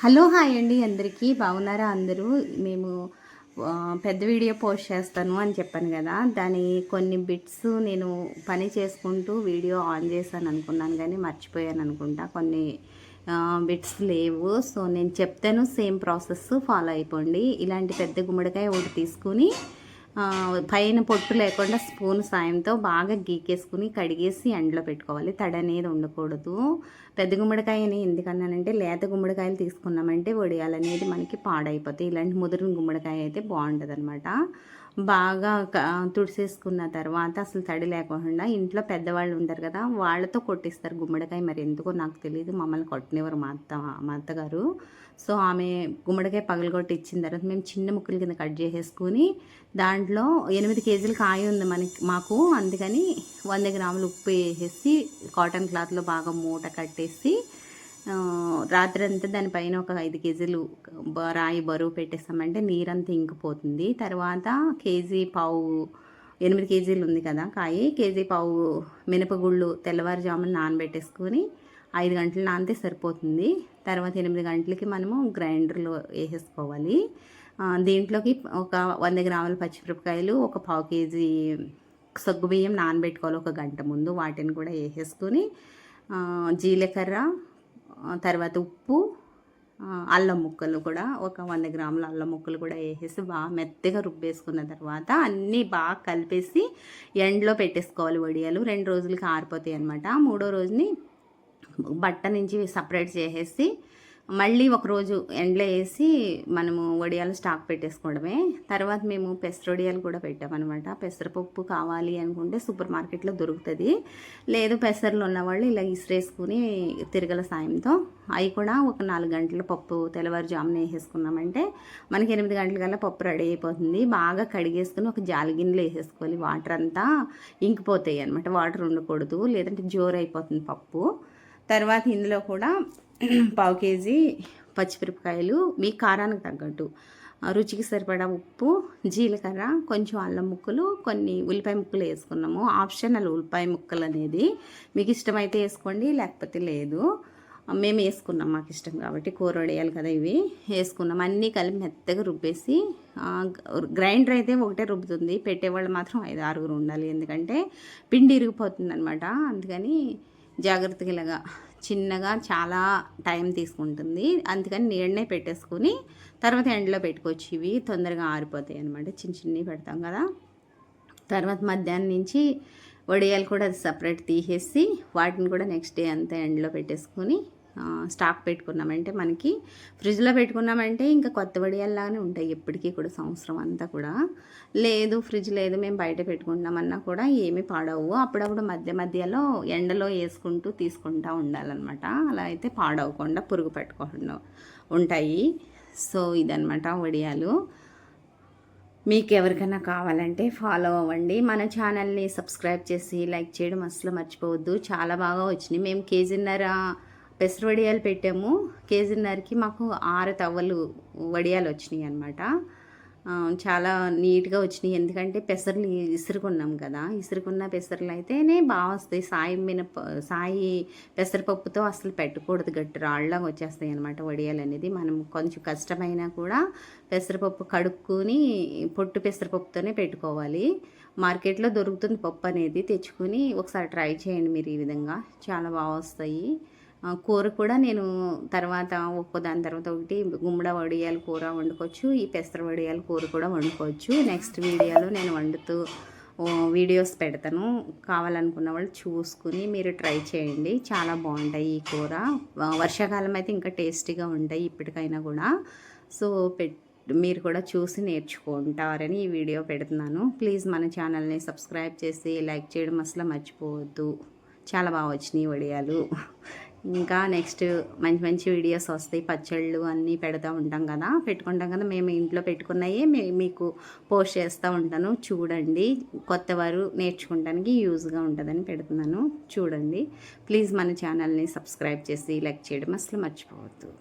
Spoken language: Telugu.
హలో హాయ్ అండి, అందరికీ బాగున్నారా? అందరూ మేము పెద్ద వీడియో పోస్ట్ చేస్తాను అని చెప్పాను కదా, దాని కొన్ని బిట్స్ నేను పని చేసుకుంటూ వీడియో ఆన్ చేశాను అనుకున్నాను, కానీ మర్చిపోయాను అనుకుంటా. కొన్ని బిట్స్ లేవు. సో నేను చెప్తాను, సేమ్ ప్రాసెస్ ఫాలో అయిపోండి. ఇలాంటి పెద్ద గుమ్మడికాయ ఒకటి తీసుకుని పైన పొట్టు లేకుండా స్పూన్ సాయంతో బాగా గీకేసుకుని కడిగేసి ఎండలో పెట్టుకోవాలి. తడి అనేది ఉండకూడదు. పెద్ద గుమ్మడికాయని ఎందుకన్నానంటే, లేత గుమ్మడికాయలు తీసుకున్నామంటే వడియాలు అనేది మనకి పాడైపోతాయి. ఇలాంటి ముదిరిన గుమ్మడికాయ అయితే బాగుంటుంది అనమాట. బాగా తుడిసేసుకున్న తర్వాత అసలు తడి లేకుండా, ఇంట్లో పెద్దవాళ్ళు ఉంటారు కదా, వాళ్ళతో కొట్టిస్తారు గుమ్మడికాయ. మరి ఎందుకో నాకు తెలియదు, మమ్మల్ని కొట్టనివ్వరు మా అత్తగారు. సో ఆమె గుమ్మడికాయ పగలగొట్టి ఇచ్చిన తర్వాత మేము చిన్న ముక్కల కింద కట్ చేసేసుకుని, దాంట్లో 8 కేజీల కాయ ఉంది మాకు. అందుకని 100 గ్రాములు ఉప్పు వేసేసి కాటన్ క్లాత్లో బాగా మూట కట్టేసి రాత్రి అంతా దానిపైన ఒక 5 కేజీలు రాయి బరువు పెట్టేస్తామంటే నీరంతా ఇంకిపోతుంది. తర్వాత కేజీ పావు 8 కేజీలు ఉంది కదా కాయ, కేజీ పావు మినపగుళ్ళు తెల్లవారుజామున నానబెట్టేసుకొని 5 గంటలు నానితే సరిపోతుంది. తర్వాత 8 గంటలకి మనము గ్రైండర్లో వేసేసుకోవాలి. దీంట్లోకి ఒక 100 గ్రాముల పచ్చిమిరపకాయలు, ఒక పావు కేజీ సగ్గుబియ్యం నానబెట్టుకోవాలి ఒక గంట ముందు. వాటిని కూడా వేసేసుకొని జీలకర్ర, తర్వాత ఉప్పు, అల్లం ముక్కలు కూడా ఒక 100 గ్రాముల అల్లం ముక్కలు కూడా వేసేసి బాగా మెత్తగా రుబ్బేసుకున్న తర్వాత అన్నీ బాగా కలిపేసి ఎండలో పెట్టేసుకోవాలి. వడియాలు 2 రోజులకి ఆరిపోతాయి అన్నమాట. 3వ రోజుని బట్ట నుంచి సపరేట్ చేసేసి మళ్ళీ ఒకరోజు ఎండలో వేసి మనము వడియాలు స్టాక్ పెట్టేసుకోవడమే. తర్వాత మేము పెసరొడియాలు కూడా పెట్టామన్నమాట. పెసరపప్పు కావాలి అనుకుంటే సూపర్ మార్కెట్లో దొరుకుతుంది. లేదు పెసర్లు ఉన్నవాళ్ళు ఇలా ఇసిరేసుకుని తిరగల సాయంతో అవి కూడా ఒక 4 గంటల పప్పు తెల్లవారుజామున వేసేసుకున్నామంటే మనకి 8 గంటలకల్లా పప్పు రెడీ అయిపోతుంది. బాగా కడిగేసుకుని ఒక జాలి గిన్నెలో వేసేసుకోవాలి. వాటర్ అంతా ఇంకిపోతాయి అనమాట. వాటర్ ఉండకూడదు, లేదంటే జోరు అయిపోతుంది పప్పు. తర్వాత ఇందులో కూడా పావు కేజీ పచ్చిమిరపకాయలు, మీ కారానికి తగ్గట్టు, రుచికి సరిపడా ఉప్పు, జీలకర్ర, కొంచెం అల్లం ముక్కలు, కొన్ని ఉల్లిపాయ ముక్కలు వేసుకున్నాము. ఆప్షనల్ ఉల్లిపాయ ముక్కలు అనేది మీకు ఇష్టమైతే వేసుకోండి, లేకపోతే లేదు. మేము వేసుకున్నాం, మాకు ఇష్టం కాబట్టి. కూర వడియాలి కదా ఇవి, వేసుకున్నాం. అన్నీ కలిపి మెత్తగా రుబ్బేసి, గ్రైండర్ అయితే ఒకటే రుబ్బుతుంది, పెట్టేవాళ్ళు మాత్రం 5-6 ఉండాలి. ఎందుకంటే పిండి ఇరిగిపోతుంది అనమాట. అందుకని జాగ్రత్తగా ఇలాగా చిన్నగా చాలా టైం తీసుకుంటుంది. అందుకని నీడనే పెట్టేసుకుని తర్వాత ఎండలో పెట్టుకోవచ్చు. ఇవి తొందరగా ఆరిపోతాయి అనమాట. చిన్నవి పెడతాం కదా. తర్వాత మధ్యాహ్నం నుంచి వడియాలు కూడా సపరేట్ తీసేసి వాటిని కూడా నెక్స్ట్ డే అంతా ఎండలో పెట్టేసుకొని స్టాక్ పెట్టుకున్నామంటే, మనకి ఫ్రిడ్జ్లో పెట్టుకున్నామంటే ఇంకా కొత్త వడియాల్లాగానే ఉంటాయి ఎప్పటికీ కూడా, సంవత్సరం అంతా కూడా. లేదు ఫ్రిడ్జ్ లేదు, మేము బయట పెట్టుకుంటామన్నా కూడా ఏమీ పాడవు. అప్పుడప్పుడు మధ్యలో ఎండలో వేసుకుంటూ తీసుకుంటూ ఉండాలన్నమాట. అలా అయితే పాడవకుండా పురుగు పెట్టుకోకుండా ఉంటాయి. సో ఇదనమాట వడియాలు. మీకు ఎవరికైనా కావాలంటే ఫాలో అవ్వండి. మన ఛానల్ని సబ్స్క్రైబ్ చేసి లైక్ చేయడం అసలు మర్చిపోవద్దు. చాలా బాగా వచ్చినాయి. మేము కేజీన్నర పెసర వడియాలు పెట్టాము. కేజీన్నరకి మాకు 6 తవ్వలు వడియాలు వచ్చినాయి అనమాట. చాలా నీట్గా వచ్చినాయి. ఎందుకంటే పెసర్లు ఇసురుకున్నాం కదా, ఇసురుకున్న పెసర్లు అయితేనే బాగా వస్తాయి. సాయి పెసరపప్పుతో అసలు పెట్టకూడదు, గట్టి రాళ్ళగా వచ్చేస్తాయి అనమాట వడియాలు అనేది. మనం కొంచెం కష్టమైనా కూడా పెసరపప్పు కడుక్కుని పొట్టు పెసరపప్పుతోనే పెట్టుకోవాలి. మార్కెట్లో దొరుకుతుంది పప్పు అనేది, తెచ్చుకుని ఒకసారి ట్రై చేయండి మీరు. ఈ విధంగా చాలా బాగా వస్తాయి. కూర కూడా నేను తర్వాత దాని తర్వాత ఒకటి గుమ్మడ వడియాల కూర వండుకోవచ్చు, ఈ పెసర వడియాల కూర కూడా వండుకోవచ్చు. నెక్స్ట్ వీడియోలో నేను వండుతూ వీడియోస్ పెడతాను. కావాలనుకున్న వాళ్ళు చూసుకుని మీరు ట్రై చేయండి. చాలా బాగుంటాయి ఈ కూర. వర్షాకాలం అయితే ఇంకా టేస్టీగా ఉంటాయి ఇప్పటికైనా కూడా. సో మీరు కూడా చూసి నేర్చుకుంటారని ఈ వీడియో పెడుతున్నాను. ప్లీజ్ మన ఛానల్ని సబ్స్క్రైబ్ చేసి లైక్ చేయడం అసలు మర్చిపోవద్దు. చాలా బాగా వచ్చినాయి వడియాలు. ఇంకా నెక్స్ట్ మంచి వీడియోస్ వస్తాయి. పచ్చళ్ళు అన్నీ పెట్టుకుంటాం కదా. మేము ఇంట్లో పెట్టుకున్నాయే మీకు పోస్ట్ చేస్తూ ఉంటాను. చూడండి, కొత్తవారు నేర్చుకోవడానికి యూజ్గా ఉంటుందని పెడుతున్నాను. చూడండి. ప్లీజ్ మన ఛానల్ని సబ్స్క్రైబ్ చేసి లైక్ చేయడం అసలు మర్చిపోవద్దు.